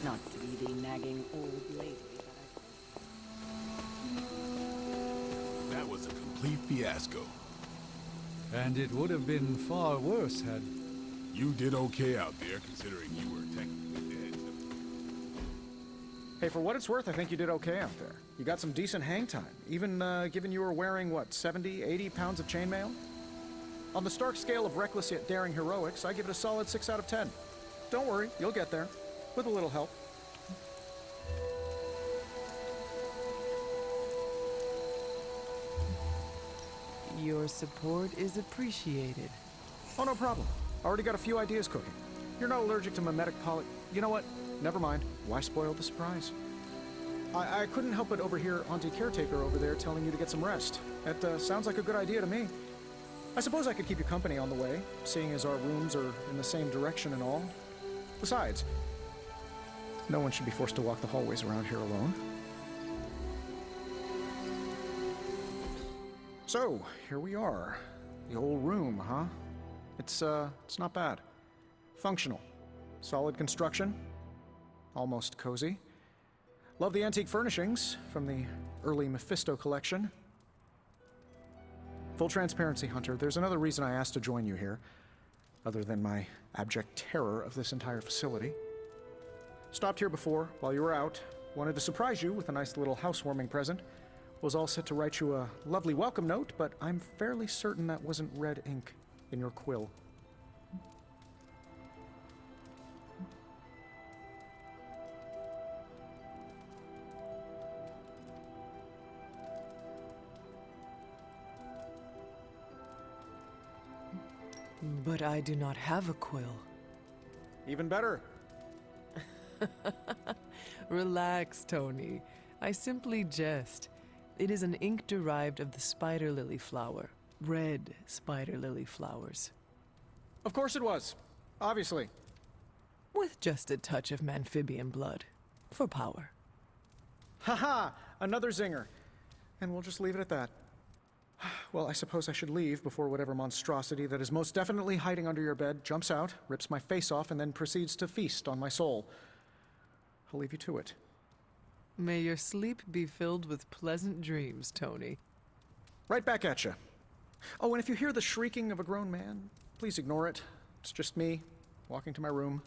Not to be the nagging old lady that That was a complete fiasco. And it would have been far worse had... You did okay out there, considering you were technically dead. Hey, for what it's worth, I think you did okay out there. You got some decent hang time, even given you were wearing, what, 70, 80 pounds of chainmail? On the Stark scale of reckless yet daring heroics, I give it a solid 6 out of 10. Don't worry, you'll get there. With a little help. Your support is appreciated. Oh, no problem. Already got a few ideas cooking. You're not allergic to mimetic poly... You know what? Never mind. Why spoil the surprise? I couldn't help but overhear Auntie Caretaker over there telling you to get some rest. That sounds like a good idea to me. I suppose I could keep you company on the way, seeing as our rooms are in the same direction and all. Besides, no one should be forced to walk the hallways around here alone. So, here we are. The old room, huh? It's not bad. Functional. Solid construction. Almost cozy. Love the antique furnishings from the early Mephisto collection. Full transparency, Hunter, there's another reason I asked to join you here, other than my abject terror of this entire facility. Stopped here before, while you were out. Wanted to surprise you with a nice little housewarming present. Was all set to write you a lovely welcome note, but I'm fairly certain that wasn't red ink in your quill. But I do not have a quill. Even better. Relax, Tony. I simply jest. It is an ink derived of the spider lily flower. Red spider lily flowers. Of course it was. Obviously. With just a touch of amphibian blood. For power. Haha! Another zinger. And we'll just leave it at that. Well, I suppose I should leave before whatever monstrosity that is most definitely hiding under your bed jumps out, rips my face off, and then proceeds to feast on my soul. I'll leave you to it. May your sleep be filled with pleasant dreams, Tony. Right back at you. Oh, and if you hear the shrieking of a grown man, please ignore it. It's just me, walking to my room.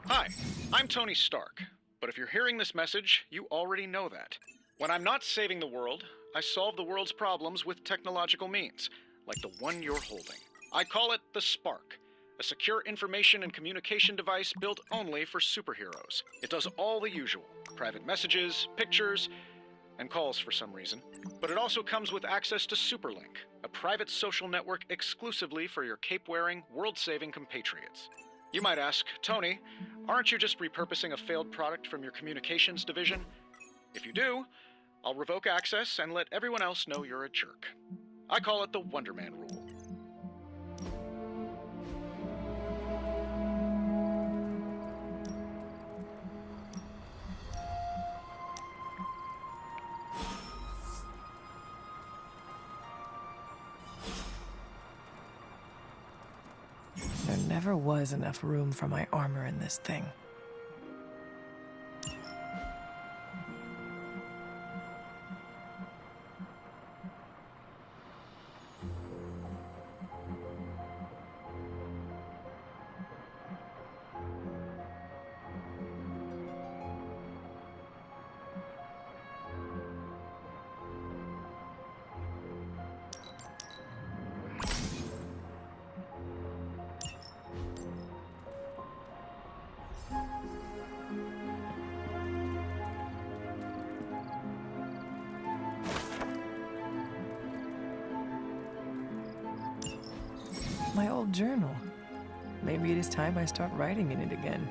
Hi, I'm Tony Stark, but if you're hearing this message, you already know that. When I'm not saving the world, I solve the world's problems with technological means, like the one you're holding. I call it the Spark, a secure information and communication device built only for superheroes. It does all the usual, private messages, pictures, and calls for some reason. But it also comes with access to Superlink, a private social network exclusively for your cape-wearing, world-saving compatriots. You might ask, Tony, aren't you just repurposing a failed product from your communications division? If you do, I'll revoke access and let everyone else know you're a jerk. I call it the Wonder Man rule. There never was enough room for my armor in this thing. My old journal. Maybe it is time I start writing in it again.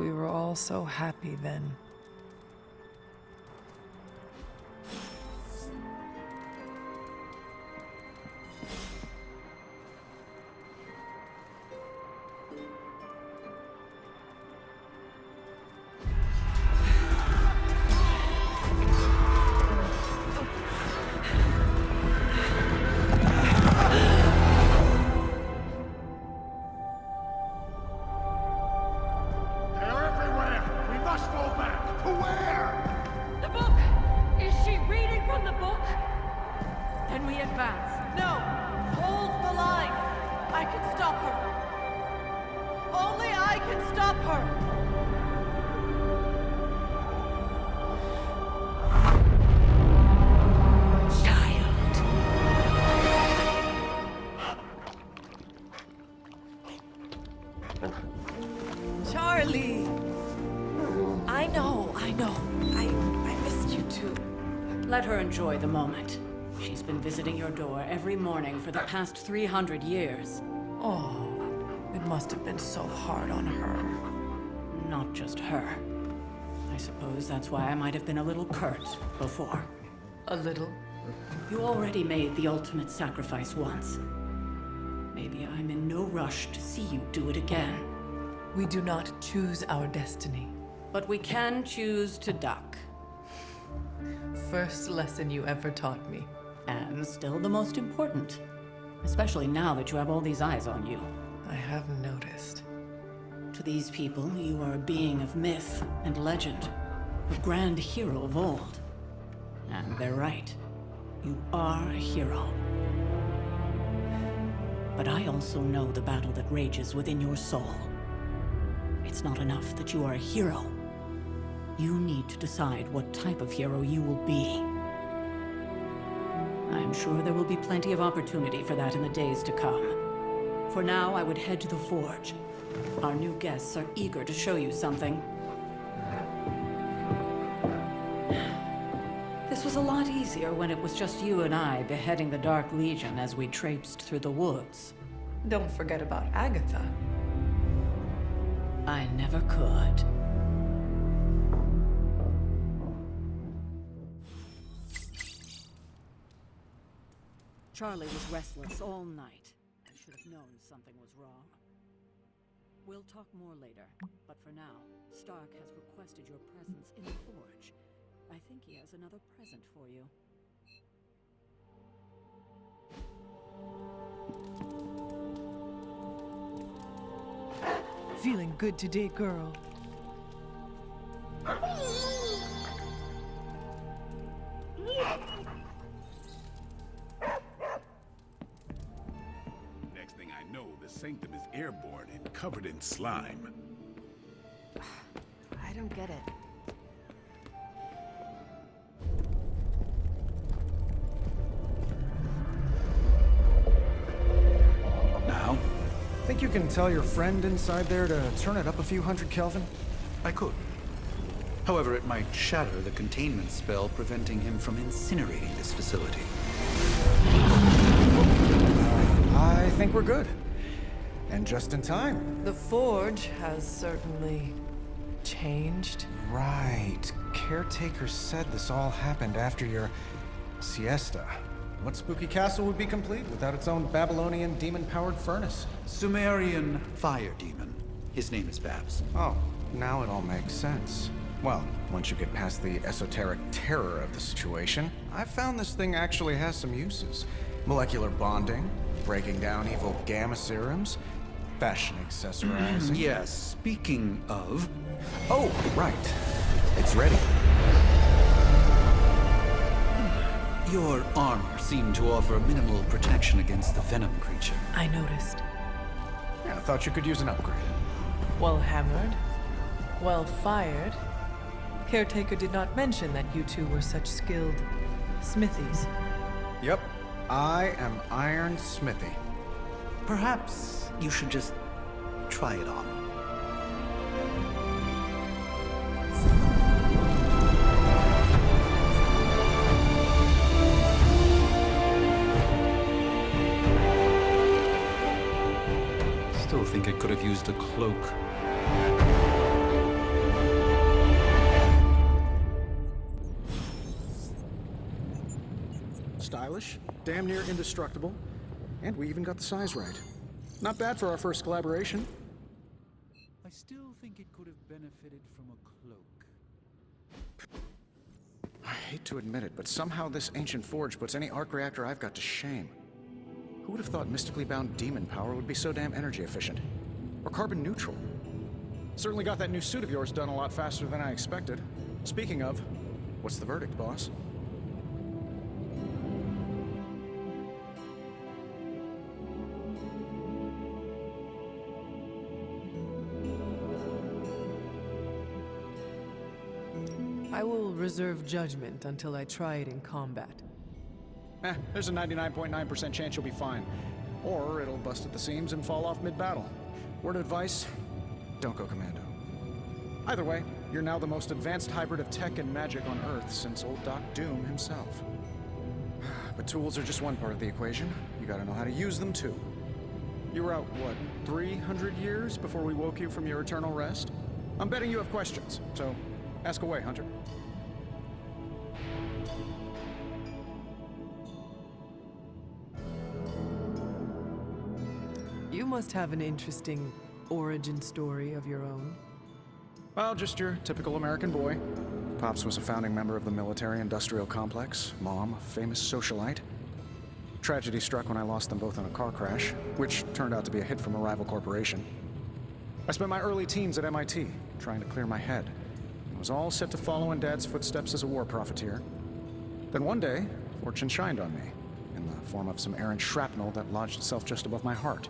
We were all so happy then. They're everywhere! We must go back! To where? The book! Is she reading from the book? Then we advance. No! Hold the line! I can stop her! Only I can stop her! Charlie! I know. I missed you too. Let her enjoy the moment. She's been visiting your door every morning for the past 300 years. Oh, it must have been so hard on her. Not just her. I suppose that's why I might have been a little curt before. A little. You already made the ultimate sacrifice once. Maybe I'm in no rush to see you do it again. We do not choose our destiny. But we can choose to duck. First lesson you ever taught me. And still the most important. Especially now that you have all these eyes on you. I have noticed. To these people, you are a being of myth and legend. A grand hero of old. And they're right. You are a hero. But I also know the battle that rages within your soul. It's not enough that you are a hero. You need to decide what type of hero you will be. I'm sure there will be plenty of opportunity for that in the days to come. For now, I would head to the forge. Our new guests are eager to show you something. This was a lot easier when it was just you and I beheading the Dark Legion as we traipsed through the woods. Don't forget about Agatha. I never could. Charlie was restless all night. I should have known something was wrong. We'll talk more later, but for now, Stark has requested your presence in the forge. I think he has another present for you. Feeling good today, girl. Next thing I know, the Sanctum is airborne and covered in slime. I don't get it. Now? Think you can tell your friend inside there to turn it up a few hundred Kelvin? I could. However, it might shatter the containment spell preventing him from incinerating this facility. I think we're good. And just in time. The forge has certainly changed. Right. Caretaker said this all happened after your siesta. What spooky castle would be complete without its own Babylonian demon-powered furnace? Sumerian fire demon. His name is Babs. Oh, now it all makes sense. Well, once you get past the esoteric terror of the situation, I've found this thing actually has some uses. Molecular bonding, breaking down evil gamma serums, fashion accessorizing. Yes, speaking of... Oh, right. It's ready. Your armor seemed to offer minimal protection against the venom creature. I noticed. Yeah, I thought you could use an upgrade. Well hammered. Well fired. Caretaker did not mention that you two were such skilled smithies. Yep. I am Iron Smithy. Perhaps you should just try it on. Still think it could have used a cloak. stylish, damn near indestructible, and we even got the size right. Not bad for our first collaboration. I still think it could have benefited from a cloak. I hate to admit it, but somehow this ancient forge puts any arc reactor I've got to shame. Who would have thought mystically bound demon power would be so damn energy efficient? Or carbon neutral? Certainly got that new suit of yours done a lot faster than I expected. Speaking of, what's the verdict, boss? I will reserve judgment until I try it in combat. There's a 99.9% chance you'll be fine. Or it'll bust at the seams and fall off mid-battle. Word of advice, don't go commando. Either way, you're now the most advanced hybrid of tech and magic on Earth since old Doc Doom himself. But tools are just one part of the equation. You gotta know how to use them too. You were out, what, 300 years before we woke you from your eternal rest? I'm betting you have questions, so ask away, Hunter. You must have an interesting origin story of your own. Well, just your typical American boy. Pops was a founding member of the military-industrial complex. Mom, a famous socialite. Tragedy struck when I lost them both in a car crash, which turned out to be a hit from a rival corporation. I spent my early teens at MIT, trying to clear my head. I was all set to follow in Dad's footsteps as a war profiteer. Then one day, fortune shined on me, in the form of some errant shrapnel that lodged itself just above my heart.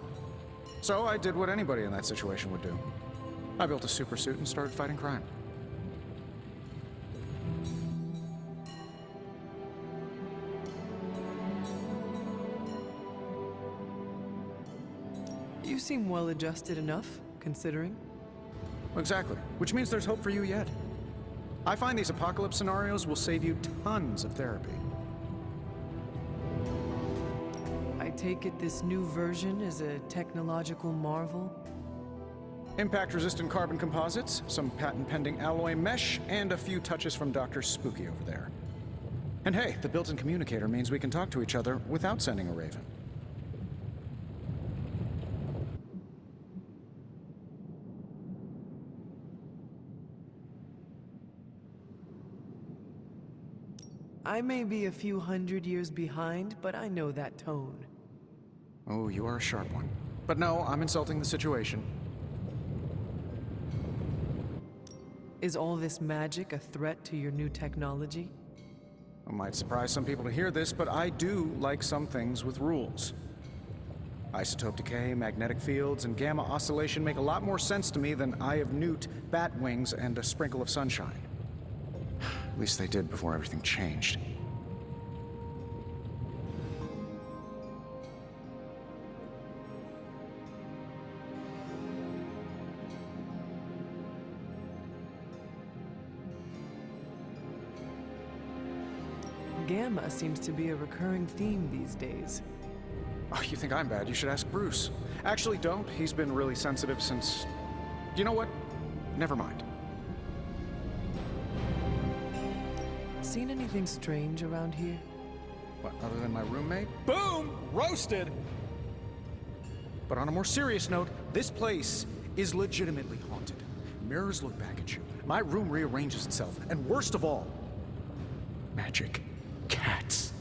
So I did what anybody in that situation would do. I built a supersuit and started fighting crime. You seem well adjusted enough, considering. Exactly, which means there's hope for you yet. I find these apocalypse scenarios will save you tons of therapy. I take it this new version is a technological marvel? Impact-resistant carbon composites, some patent-pending alloy mesh, and a few touches from Dr. Spooky over there. And hey, the built-in communicator means we can talk to each other without sending a raven. I may be a few hundred years behind, but I know that tone. Oh, you are a sharp one. But no, I'm insulting the situation. Is all this magic a threat to your new technology? It might surprise some people to hear this, but I do like some things with rules. Isotope decay, magnetic fields, and gamma oscillation make a lot more sense to me than Eye of Newt, bat wings, and a sprinkle of sunshine. At least they did before everything changed. Gamma seems to be a recurring theme these days. Oh, you think I'm bad? You should ask Bruce. Actually, don't. He's been really sensitive since... You know what? Never mind. Seen anything strange around here? What, other than my roommate? Boom! Roasted! But on a more serious note, this place is legitimately haunted. Mirrors look back at you. My room rearranges itself. And worst of all, magic cats.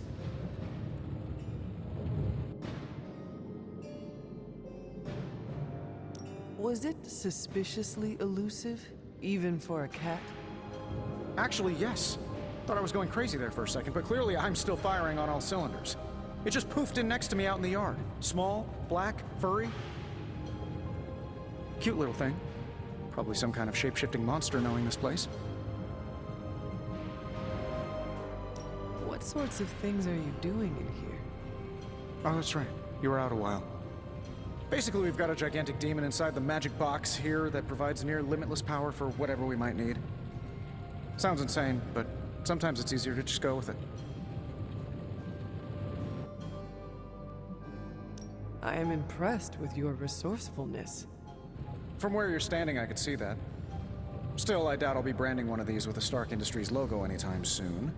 Was it suspiciously elusive, even for a cat? Actually, yes. Thought I was going crazy there for a second, but clearly I'm still firing on all cylinders. It just poofed in next to me out in the yard. Small, black, furry. Cute little thing. Probably some kind of shape-shifting monster knowing this place. What sorts of things are you doing in here? Oh, that's right. You were out a while. Basically, we've got a gigantic demon inside the magic box here that provides near limitless power for whatever we might need. Sounds insane, but sometimes it's easier to just go with it. I am impressed with your resourcefulness. From where you're standing, I could see that. Still, I doubt I'll be branding one of these with the Stark Industries logo anytime soon.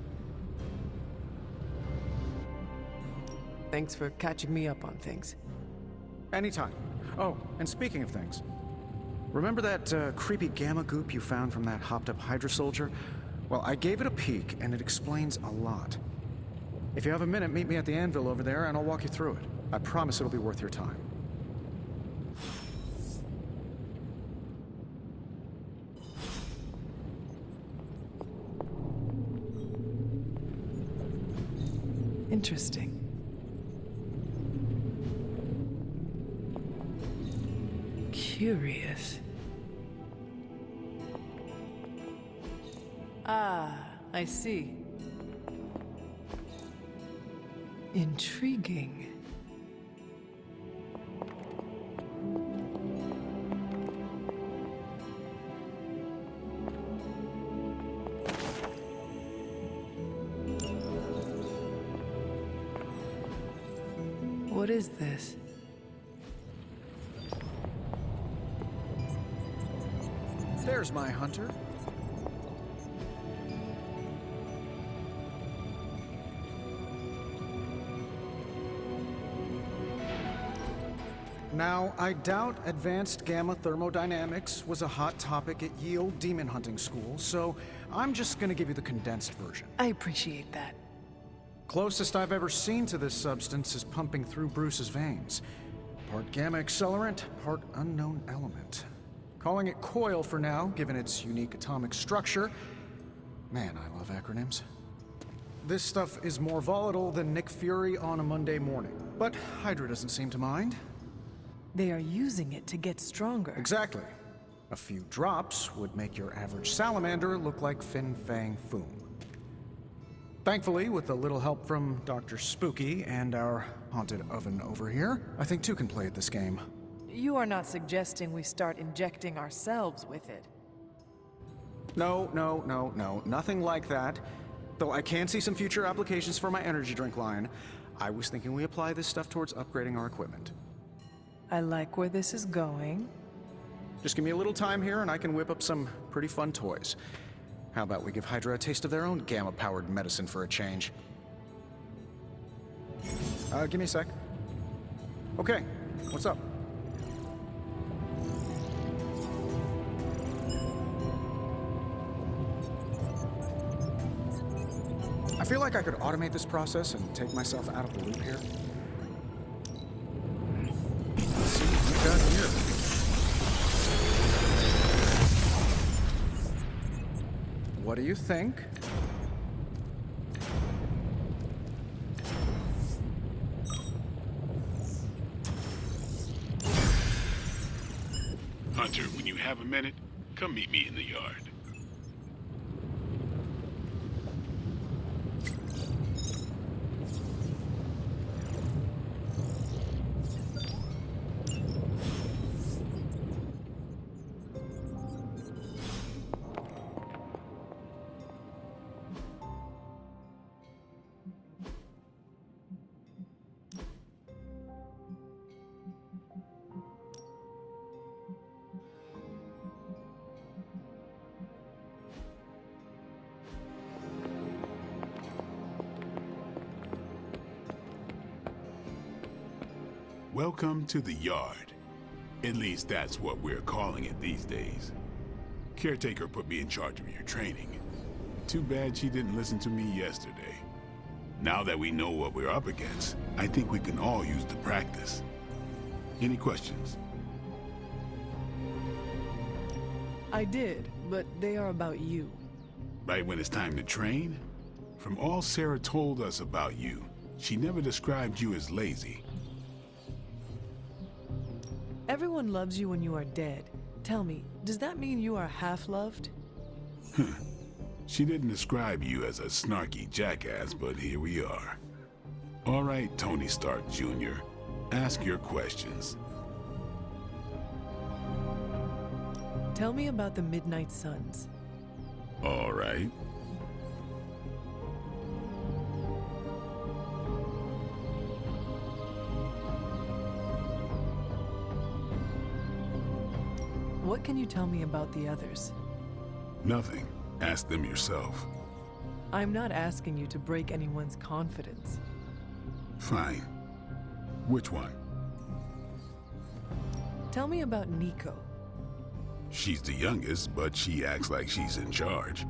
Thanks for catching me up on things. Anytime. Oh, and speaking of things, remember that creepy gamma goop you found from that hopped-up Hydra soldier? Well, I gave it a peek, and it explains a lot. If you have a minute, meet me at the anvil over there, and I'll walk you through it. I promise it'll be worth your time. Interesting. Curious. Ah, I see. Intriguing. What is this? There's my hunter. Now, I doubt advanced gamma thermodynamics was a hot topic at ye olde demon hunting school, so I'm just gonna give you the condensed version. I appreciate that. Closest I've ever seen to this substance is pumping through Bruce's veins. Part gamma accelerant, part unknown element. Calling it coil for now, given its unique atomic structure. Man, I love acronyms. This stuff is more volatile than Nick Fury on a Monday morning, but Hydra doesn't seem to mind. They are using it to get stronger. Exactly. A few drops would make your average salamander look like Fin Fang Foom. Thankfully, with a little help from Dr. Spooky and our haunted oven over here, I think two can play at this game. You are not suggesting we start injecting ourselves with it. No, nothing like that. Though I can see some future applications for my energy drink line. I was thinking we apply this stuff towards upgrading our equipment. I like where this is going. Just give me a little time here and I can whip up some pretty fun toys. How about we give Hydra a taste of their own gamma-powered medicine for a change? Give me a sec. Okay, what's up? I feel like I could automate this process and take myself out of the loop here. Let's see what we got here. What do you think? Hunter, when you have a minute, come meet me in the yard. Welcome to the yard. At least that's what we're calling it these days. Caretaker put me in charge of your training. Too bad she didn't listen to me yesterday. Now that we know what we're up against, I think we can all use the practice. Any questions? I did, but they are about you. Right when it's time to train? From all Sarah told us about you, she never described you as lazy. Everyone loves you when you are dead. Tell me, does that mean you are half-loved? She didn't describe you as a snarky jackass, but here we are. All right, Tony Stark Jr., ask your questions. Tell me about the Midnight Suns. All right. What can you tell me about the others? Nothing. Ask them yourself. I'm not asking you to break anyone's confidence. Fine. Which one? Tell me about Nico. She's the youngest, but she acts like she's in charge.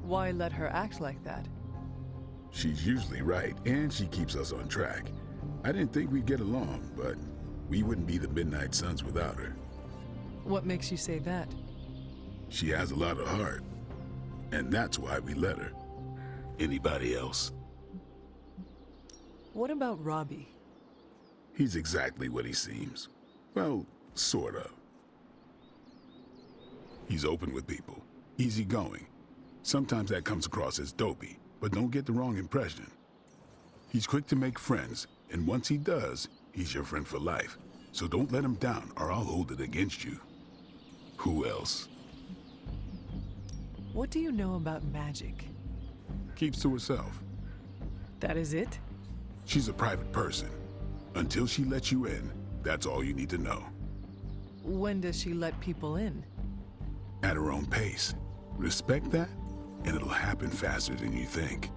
Why let her act like that? She's usually right, and she keeps us on track. I didn't think we'd get along, but we wouldn't be the Midnight Suns without her. What makes you say that? She has a lot of heart, and that's why we let her. Anybody else? What about Robbie? He's exactly what he seems. Well, sort of. He's open with people, easygoing. Sometimes that comes across as dopey, but don't get the wrong impression. He's quick to make friends, and once he does, he's your friend for life. So don't let him down, or I'll hold it against you. Who else? What do you know about magic? Keeps to herself. That is it? She's a private person. Until she lets you in, that's all you need to know. When does she let people in? At her own pace. Respect that, and it'll happen faster than you think.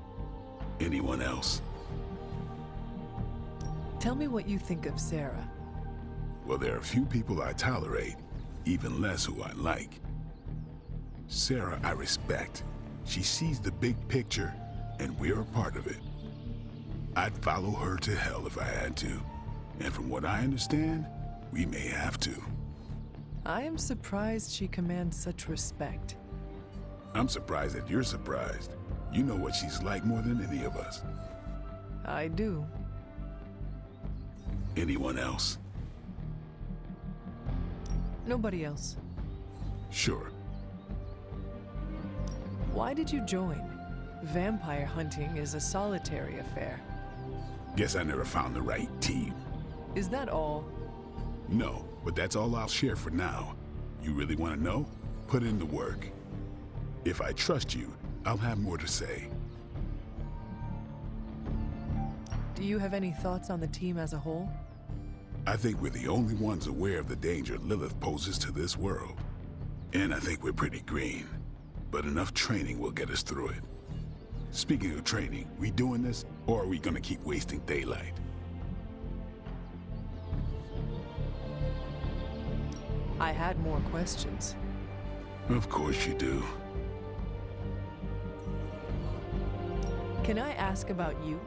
Anyone else? Tell me what you think of Sarah. Well, there are few people I tolerate, even less who I like. Sarah, I respect. She sees the big picture, and we're a part of it. I'd follow her to hell if I had to. And from what I understand, we may have to. I am surprised she commands such respect. I'm surprised that you're surprised. You know what she's like more than any of us. I do. Anyone else? Nobody else. Sure. Why did you join? Vampire hunting is a solitary affair. Guess I never found the right team. Is that all? No, but that's all I'll share for now. You really want to know? Put in the work. If I trust you, I'll have more to say. Do you have any thoughts on the team as a whole? I think we're the only ones aware of the danger Lilith poses to this world. And I think we're pretty green. But enough training will get us through it. Speaking of training, we doing this, or are we gonna keep wasting daylight? I had more questions. Of course you do. Can I ask about you?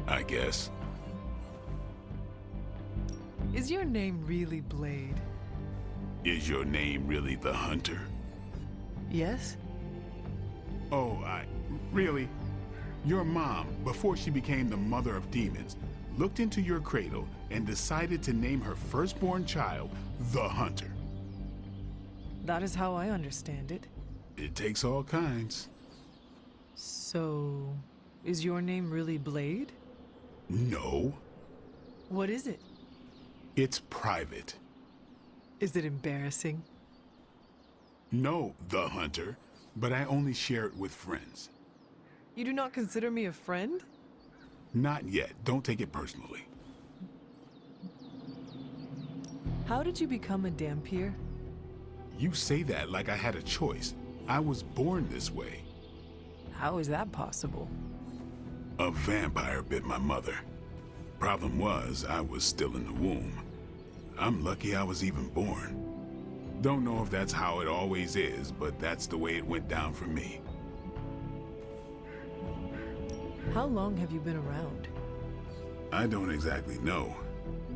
I guess. Is your name really Blade? Is your name really the Hunter? Yes? Oh, really? Your mom, before she became the mother of demons, looked into your cradle and decided to name her firstborn child the Hunter. That is how I understand it. It takes all kinds. So, is your name really Blade? No. What is it? It's private. Is it embarrassing? No, the Hunter, but I only share it with friends. You do not consider me a friend? Not yet. Don't take it personally. How did you become a Dampier? You say that like I had a choice. I was born this way. How is that possible? A vampire bit my mother. Problem was, I was still in the womb. I'm lucky I was even born. Don't know if that's how it always is, but that's the way it went down for me. How long have you been around? I don't exactly know.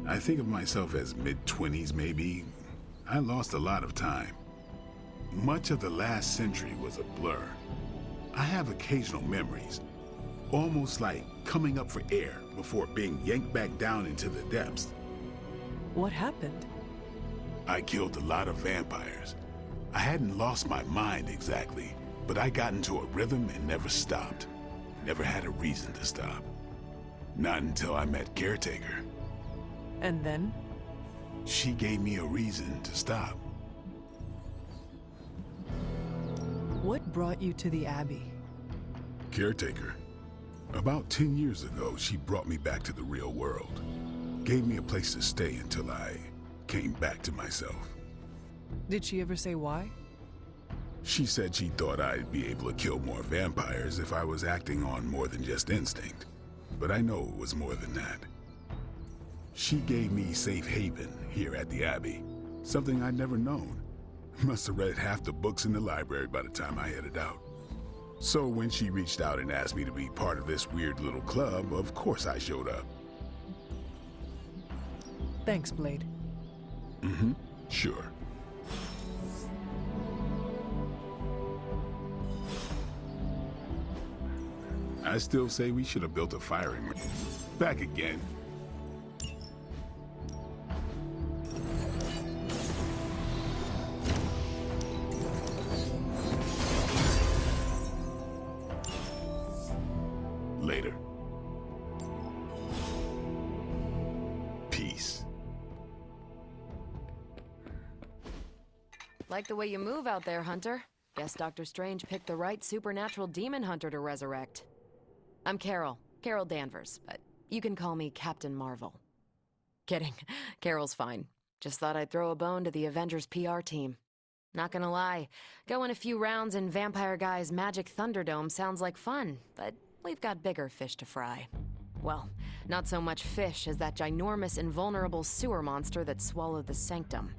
I think of myself as mid-20s, maybe. I lost a lot of time. Much of the last century was a blur. I have occasional memories, almost like coming up for air before being yanked back down into the depths. What happened? I killed a lot of vampires. I hadn't lost my mind exactly, but I got into a rhythm and never stopped. Never had a reason to stop. Not until I met Caretaker. And then? She gave me a reason to stop. What brought you to the Abbey? Caretaker. About 10 years ago, she brought me back to the real world. Gave me a place to stay until I came back to myself. Did she ever say why? She said she thought I'd be able to kill more vampires if I was acting on more than just instinct. But I know it was more than that. She gave me safe haven here at the Abbey. Something I'd never known. Must have read half the books in the library by the time I headed out. So when she reached out and asked me to be part of this weird little club, of course I showed up. Thanks, Blade. Mm-hmm. Sure. I still say we should have built a firing range. Back again. Later. Peace. Like the way you move out there, Hunter. Guess Dr. Strange picked the right supernatural demon hunter to resurrect. I'm Carol Danvers, but you can call me Captain Marvel. Kidding, Carol's fine. Just thought I'd throw a bone to the Avengers PR team. Not gonna lie, going a few rounds in Vampire Guy's Magic Thunderdome sounds like fun, but we've got bigger fish to fry. Well, not so much fish as that ginormous invulnerable sewer monster that swallowed the Sanctum.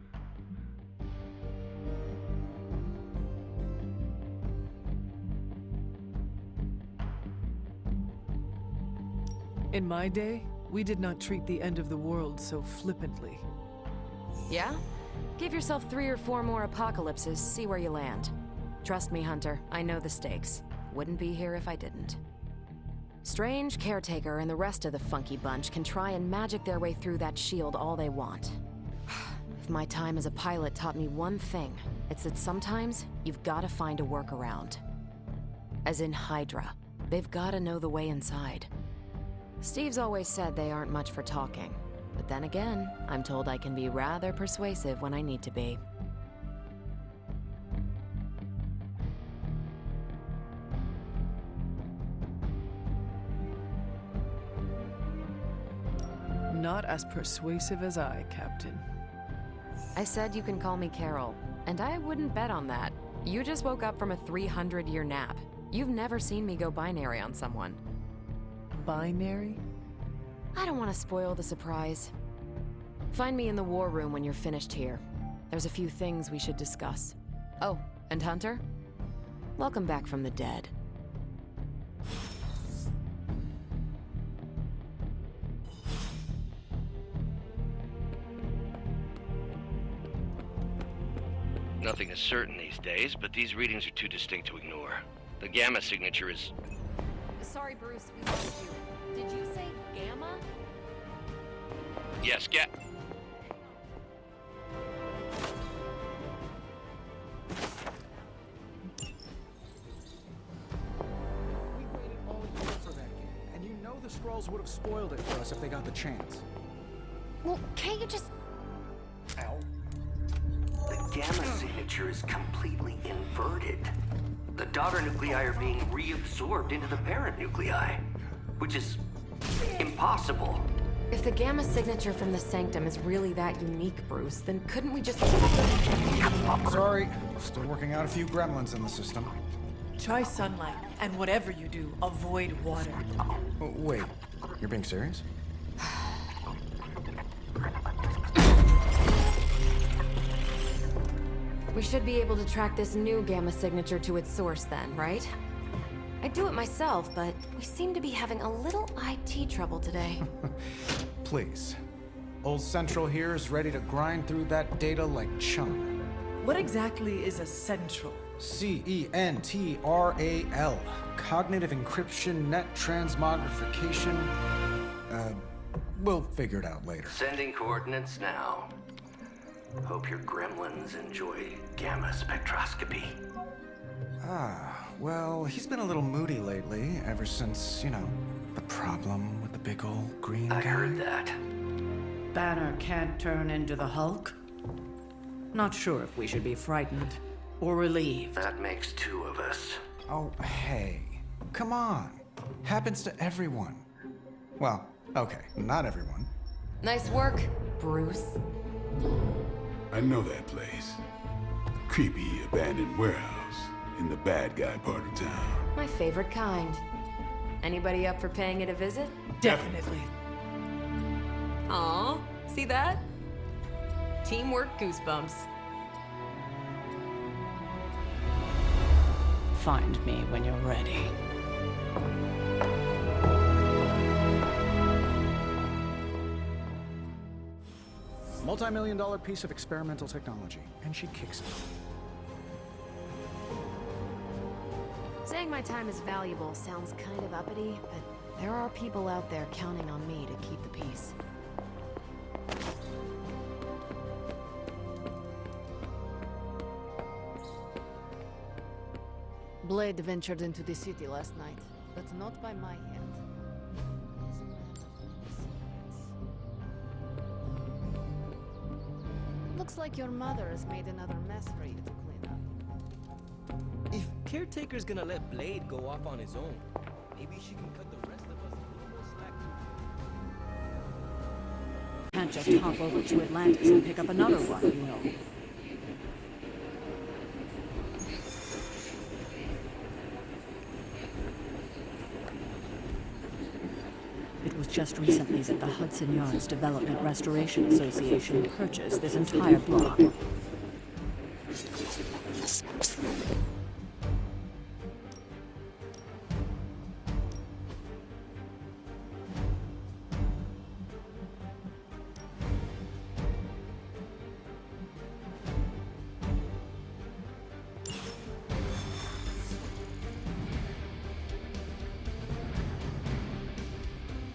In my day, we did not treat the end of the world so flippantly. Yeah? Give yourself 3 or 4 more apocalypses, see where you land. Trust me, Hunter, I know the stakes. Wouldn't be here if I didn't. Strange, Caretaker, and the rest of the funky bunch can try and magic their way through that shield all they want. If my time as a pilot taught me one thing, it's that sometimes you've gotta find a workaround. As in Hydra. They've gotta know the way inside. Steve's always said they aren't much for talking. But then again, I'm told I can be rather persuasive when I need to be. Not as persuasive as I, Captain. I said you can call me Carol, and I wouldn't bet on that. You just woke up from a 300-year nap. You've never seen me go binary on someone. Binary? I don't want to spoil the surprise. Find me in the war room when you're finished here. There's a few things we should discuss. Oh, and Hunter? Welcome back from the dead. Nothing is certain these days, but these readings are too distinct to ignore. The gamma signature is... Sorry, Bruce, we lost you. Did you say gamma? Yes, We waited all year for that game, and you know the Skrulls would have spoiled it for us if they got the chance. Well, can't you just... Ow. The gamma signature is completely inverted. The daughter nuclei are being reabsorbed into the parent nuclei, which is impossible. If the gamma signature from the Sanctum is really that unique, Bruce, then couldn't we just... Sorry, still working out a few gremlins in the system. Try sunlight, and whatever you do, avoid water. Oh, wait, you're being serious? We should be able to track this new gamma signature to its source then, right? I'd do it myself, but we seem to be having a little IT trouble today. Please. Old Central here is ready to grind through that data like chum. What exactly is a central? CENTRAL. Cognitive encryption, net transmogrification. We'll figure it out later. Sending coordinates now. Hope your gremlins enjoy gamma spectroscopy. Well, he's been a little moody lately, ever since, you know, the problem with the big old green guy. I heard that. Banner can't turn into the Hulk? Not sure if we should be frightened or relieved. That makes 2 of us. Oh, hey. Come on. Happens to everyone. Well, okay, not everyone. Nice work, Bruce. I know that place. Creepy abandoned warehouse in the bad guy part of town. My favorite kind. Anybody up for paying it a visit? Definitely. Aw, see that? Teamwork goosebumps. Find me when you're ready. Multi-million-dollar piece of experimental technology, and she kicks it. Saying my time is valuable sounds kind of uppity, but there are people out there counting on me to keep the peace. Blade ventured into the city last night, but not by my hand. Looks like your mother has made another mess for you to clean up. If Caretaker's gonna let Blade go off on his own, maybe she can cut the rest of us a little more slack too. Can't just hop over to Atlantis and pick up another one, you know. It was just recently that the Hudson Yards Development Restoration Association purchased this entire block.